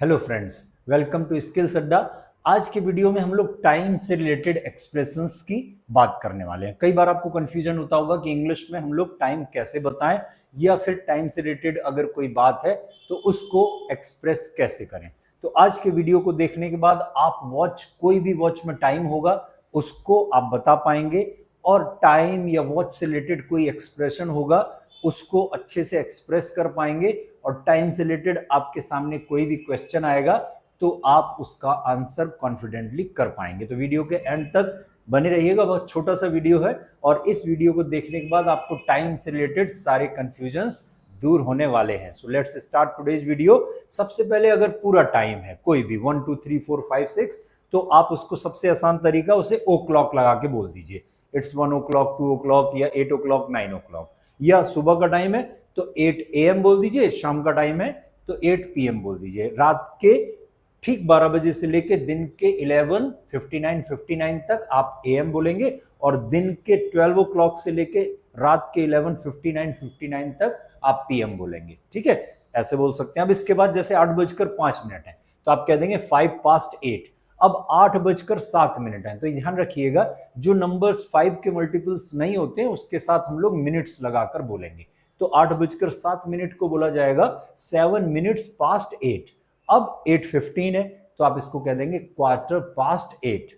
Hello friends, welcome to Skills Adda. आज के video में हम लोग टाइम से रिलेटेड एक्सप्रेशंस की बात करने वाले हैं। कई बार आपको कंफ्यूजन होता होगा कि इंग्लिश में हम लोग टाइम कैसे बताएं या फिर टाइम से रिलेटेड अगर कोई बात है तो उसको एक्सप्रेस कैसे करें। तो आज के वीडियो को देखने के बाद आप कोई भी वॉच में टाइम होगा उसको आप बता पाएंगे, और टाइम या वॉच से रिलेटेड कोई एक्सप्रेशन होगा उसको अच्छे से एक्सप्रेस कर पाएंगे। और टाइम से रिलेटेड आपके सामने कोई भी क्वेश्चन आएगा तो आप उसका आंसर कॉन्फिडेंटली कर पाएंगे। तो वीडियो के एंड तक बने रहिएगा, बहुत छोटा सा वीडियो है और इस वीडियो को देखने के बाद आपको टाइम से रिलेटेड सारे कंफ्यूजन्स दूर होने वाले हैं। So let's start today's video. सबसे पहले अगर पूरा टाइम है कोई भी 1 2 3 4 5 6 तो आप उसको सबसे आसान तरीका उसे ओ क्लॉक लगा के बोल दीजिए। इट्स 1 o'clock 2 o'clock या 8 o'clock 9 o'clock। या सुबह का टाइम है तो 8 AM बोल दीजिए, शाम का टाइम है तो 8 PM बोल दीजिए। रात के ठीक 12 बजे से लेके दिन के 11:59 तक आप AM बोलेंगे और दिन के 12 o'clock से लेके रात के 11:59 तक आप PM बोलेंगे। ठीक है, ऐसे बोल सकते हैं। अब इसके बाद जैसे 8:05 है तो आप कह देंगे 8:05। अब 8:07 है तो ध्यान रखिएगा जो नंबर्स 5 के मल्टीपल्स नहीं होते हैं उसके साथ हम लोग मिनट्स लगाकर बोलेंगे। तो 8:07 को बोला जाएगा 7 minutes past 8। अब 8:15 है तो आप इसको कह देंगे 8:15।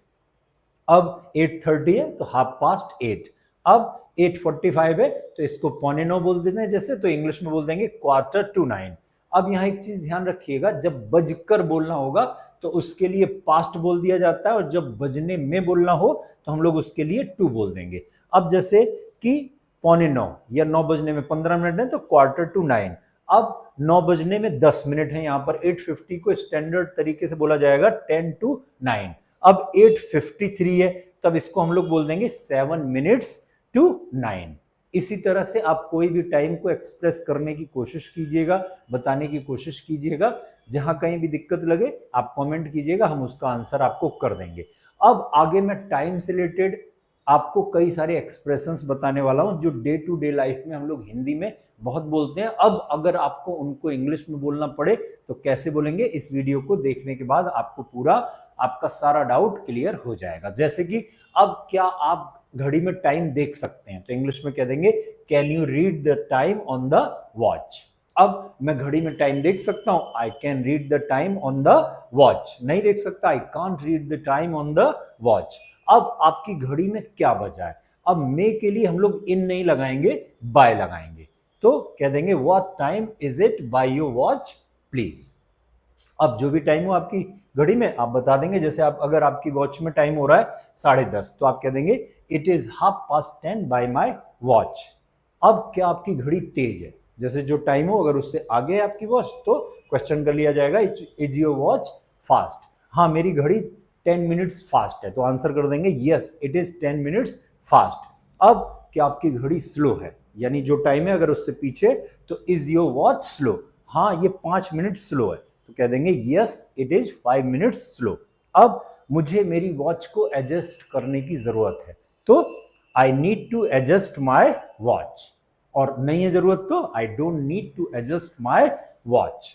अब 8:30 है तो 8:30। अब 8:45 है तो इसको 8:45 बोल देते हैं, जैसे तो इंग्लिश में बोल देंगे 9:15। अब यहाँ एक चीज ध्यान रखिएगा, जब बजकर बोलना होगा तो उसके लिए पास्ट बोल दिया जाता है और जब बजने में बोलना हो तो हम लोग उसके लिए टू बोल देंगे। अब जैसे कि 8:45 या 9 बजने में 15 मिनट है तो 8:45। अब 9 बजने में 10 मिनट है, यहाँ पर 8:50 को स्टैंडर्ड तरीके से बोला जाएगा 10 to 9। अब 8:53 है तब इसको हम लोग बोल देंगे 7 minutes to 9। इसी तरह से आप कोई भी टाइम को एक्सप्रेस करने की कोशिश कीजिएगा, बताने की कोशिश कीजिएगा। जहां कहीं भी दिक्कत लगे आप कमेंट कीजिएगा, हम उसका आंसर आपको कर देंगे। अब आगे मैं टाइम से रिलेटेड आपको कई सारे एक्सप्रेशंस बताने वाला हूं जो डे टू डे लाइफ में हम लोग हिंदी में बहुत बोलते हैं। अब अगर आपको उनको इंग्लिश में बोलना पड़े तो कैसे बोलेंगे, इस वीडियो को देखने के बाद आपको पूरा आपका सारा डाउट क्लियर हो जाएगा। जैसे कि अब क्या आप घड़ी में टाइम देख सकते हैं तो इंग्लिश में कह देंगे can you read the time on the watch. अब मैं घड़ी में टाइम देख सकता हूं, I can read the time on the watch. नहीं देख सकता, I can't read the time on the watch. अब आपकी घड़ी में क्या बचा है, अब मे के लिए हम लोग इन नहीं लगाएंगे, बाय लगाएंगे। तो कह देंगे what time is it by your watch please. अब जो भी टाइम हो आपकी घड़ी में आप बता देंगे। जैसे आप अगर आपकी वॉच में टाइम हो रहा है 10:30 तो आप कह देंगे it is 10:30 bye my watch. अब क्या आपकी घड़ी तेज है, जैसे जो टाइम हो अगर उससे आगे है आपकी वॉच तो क्वेश्चन कर लिया जाएगा इज योर वॉच फास्ट। हाँ मेरी घड़ी 10 मिनट्स फास्ट है तो आंसर कर देंगे yes it is 10 minutes fast. अब क्या आपकी घड़ी स्लो है, यानी जो टाइम है अगर उससे पीछे तो इज योर वॉच स्लो। हाँ ये 5 मिनट स्लो है तो कह देंगे yes it is 5 minutes slow. अब मुझे मेरी वॉच को एडजस्ट करने की जरूरत है तो I need to adjust my watch, और नहीं है जरूरत तो I don't need to adjust my watch.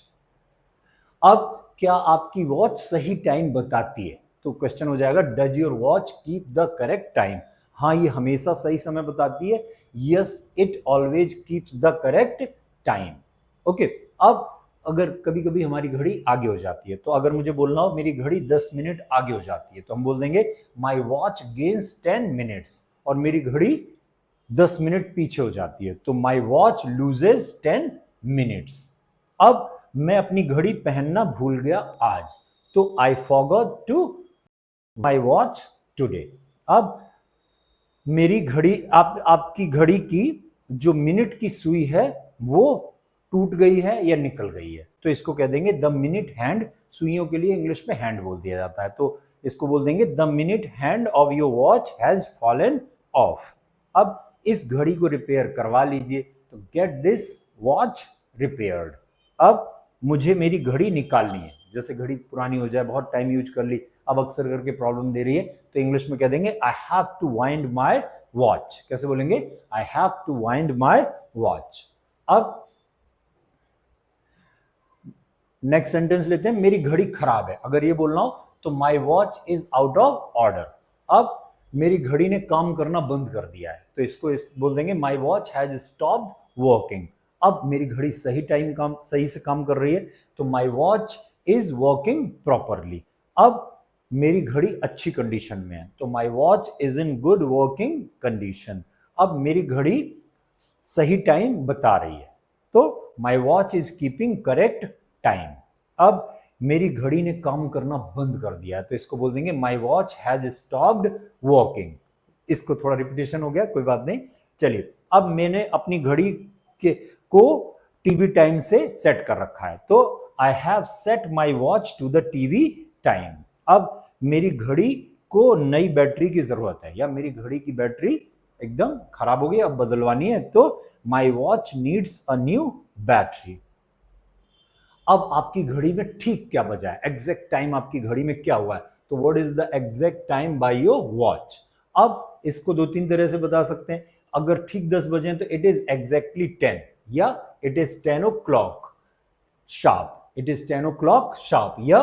अब क्या आपकी वॉच सही टाइम बताती है तो क्वेश्चन हो जाएगा does your watch keep the correct time. हाँ ये हमेशा सही समय बताती है, yes it always keeps the correct time. Okay, अब अगर कभी कभी हमारी घड़ी आगे हो जाती है तो अगर मुझे बोलना हो मेरी घड़ी 10 मिनट आगे हो जाती है तो हम बोल देंगे माई वॉच गेन्स 10 मिनट्स। और मेरी घड़ी 10 मिनट पीछे हो जाती है तो माई वॉच लूजेज 10 मिनट्स। अब मैं अपनी घड़ी पहनना भूल गया आज तो I forgot to my watch today. अब मेरी घड़ी आपकी घड़ी की जो मिनट की सुई है वो टूट गई है या निकल गई है तो इसको कह देंगे द मिनट हैंड। सुइयों के लिए इंग्लिश में हैंड बोल दिया जाता है तो इसको बोल देंगे the minute hand of your watch has fallen of. अब इस घड़ी को रिपेयर करवा लीजिए तो गेट दिस वॉच रिपेयर्ड। अब मुझे मेरी घड़ी निकालनी है, जैसे घड़ी पुरानी हो जाए बहुत टाइम यूज कर ली अब अक्सर करके प्रॉब्लम दे रही है तो इंग्लिश में कह देंगे I have to wind my watch. कैसे बोलेंगे I have to wind my watch. अब नेक्स्ट सेंटेंस लेते हैं, मेरी घड़ी खराब है। अगर ये बोलना हो तो my watch is out of order. अब मेरी घड़ी ने काम करना बंद कर दिया है, तो इसको बोल देंगे my watch has stopped working. अब मेरी घड़ी सही से काम कर रही है, तो my watch is working properly. अब मेरी घड़ी अच्छी कंडीशन में है, तो my watch is in good working condition. अब मेरी घड़ी सही टाइम बता रही है, तो my watch is keeping correct time. अब मेरी घड़ी ने काम करना बंद कर दिया है, तो इसको बोल देंगे my watch has stopped working. इसको थोड़ा रिपीटेशन हो गया, कोई बात नहीं। चलिए, अब मैंने अपनी घड़ी को टीवी टाइम से सेट कर रखा है, तो I have set my watch to the TV time. अब मेरी घड़ी को नई बैटरी की जरूरत है, या मेरी घड़ी की बैटरी एकदम खराब हो गई, अब बदलवानी है, तो my watch needs a new battery. अब आपकी घड़ी में ठीक क्या बजा है, एग्जैक्ट टाइम आपकी घड़ी में क्या हुआ है, तो what is the exact time by your watch. अब इसको दो तीन तरह से बता सकते हैं। अगर ठीक 10 बजे तो इट इज एग्जैक्टली 10, या it is 10 o'clock sharp, it is 10 o'clock sharp, या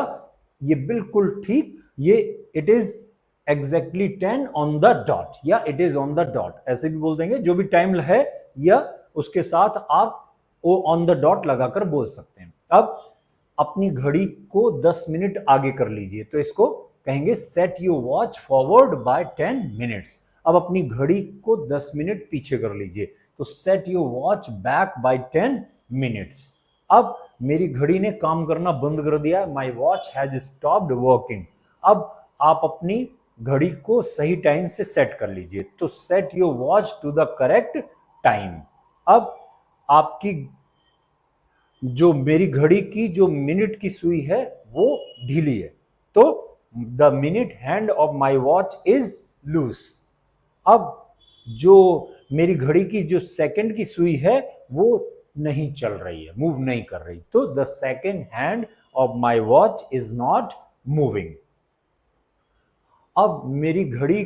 ये बिल्कुल ठीक, ये it is exactly 10 on the dot, या it is on the dot, ऐसे भी बोल देंगे। जो भी टाइम है या उसके साथ आप वो ऑन द डॉट लगाकर बोल सकते हैं। अब अपनी घड़ी को 10 मिनट आगे कर लीजिए, तो इसको कहेंगे set your watch forward bye 10 minutes. अब अपनी घड़ी को 10 मिनट पीछे कर लीजिए, तो set your watch back by 10 minutes. अब मेरी घड़ी ने काम करना बंद कर दिया, my watch has stopped working. अब आप अपनी घड़ी को सही टाइम से सेट कर लीजिए, तो set your watch to the correct time. अब आपकी जो मेरी घड़ी की जो मिनट की सुई है वो ढीली है, तो the minute hand of my watch is loose. अब जो मेरी घड़ी की जो सेकंड की सुई है वो नहीं चल रही है, मूव नहीं कर रही, तो the second hand of my watch is not moving. अब मेरी घड़ी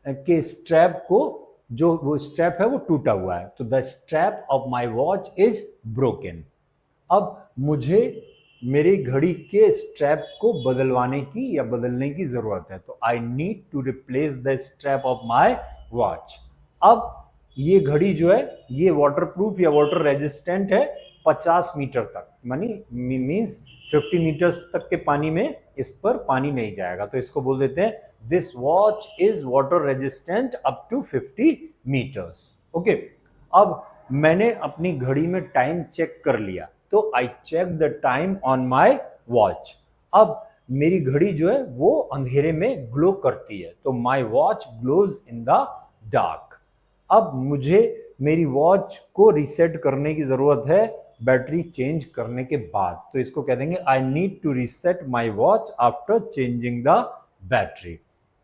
के स्ट्रैप को, जो वो स्ट्रैप है वो टूटा हुआ है, तो the strap of my watch is broken. अब मुझे मेरी घड़ी के स्ट्रैप को बदलवाने की या बदलने की जरूरत है, तो I need to replace the strap of my watch. अब ये घड़ी जो है ये वाटरप्रूफ या वाटर रेजिस्टेंट है 50 मीटर तक, मानी मीन्स 50 मीटर्स तक के पानी में इस पर पानी नहीं जाएगा, तो इसको बोल देते हैं this watch is water resistant up to 50 metres. Okay, अब मैंने अपनी घड़ी में टाइम चेक कर लिया, तो I check the time on my watch. अब मेरी घड़ी जो है वो अंधेरे में ग्लो करती है, तो my watch glows in the dark. अब मुझे मेरी वॉच को रीसेट करने की जरूरत है बैटरी चेंज करने के बाद, तो इसको कह देंगे I need to reset my watch after changing the battery.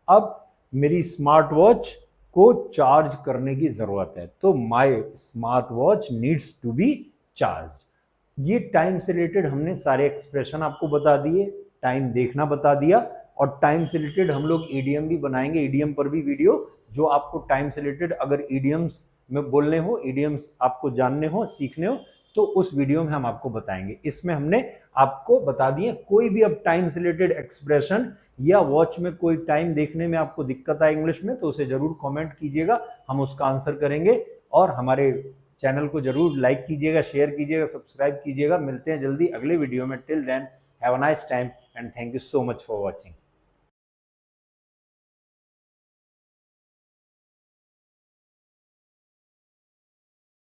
अब मेरी स्मार्ट वॉच को चार्ज करने की जरूरत है, तो my smart watch needs to be charge. ये टाइम से रिलेटेड हमने सारे एक्सप्रेशन आपको बता दिए, टाइम देखना बता दिया, और टाइम से रिलेटेड हम लोग ईडीएम भी बनाएंगे, ईडीएम पर भी वीडियो, जो आपको टाइम से रिलेटेड अगर ईडीएम्स में बोलने हो, ईडीएम्स आपको जानने हो, सीखने हो, तो उस वीडियो में हम आपको बताएंगे। इसमें हमने आपको बता दिए कोई भी अब टाइम से रिलेटेड एक्सप्रेशन या वॉच में कोई टाइम देखने में आपको दिक्कत आए इंग्लिश में, तो उसे जरूर कमेंट कीजिएगा, हम उसका आंसर करेंगे। और हमारे चैनल को जरूर लाइक कीजिएगा, शेयर कीजिएगा, सब्सक्राइब कीजिएगा। मिलते हैं जल्दी अगले वीडियो में। Till then have a nice time and thank you so much for watching.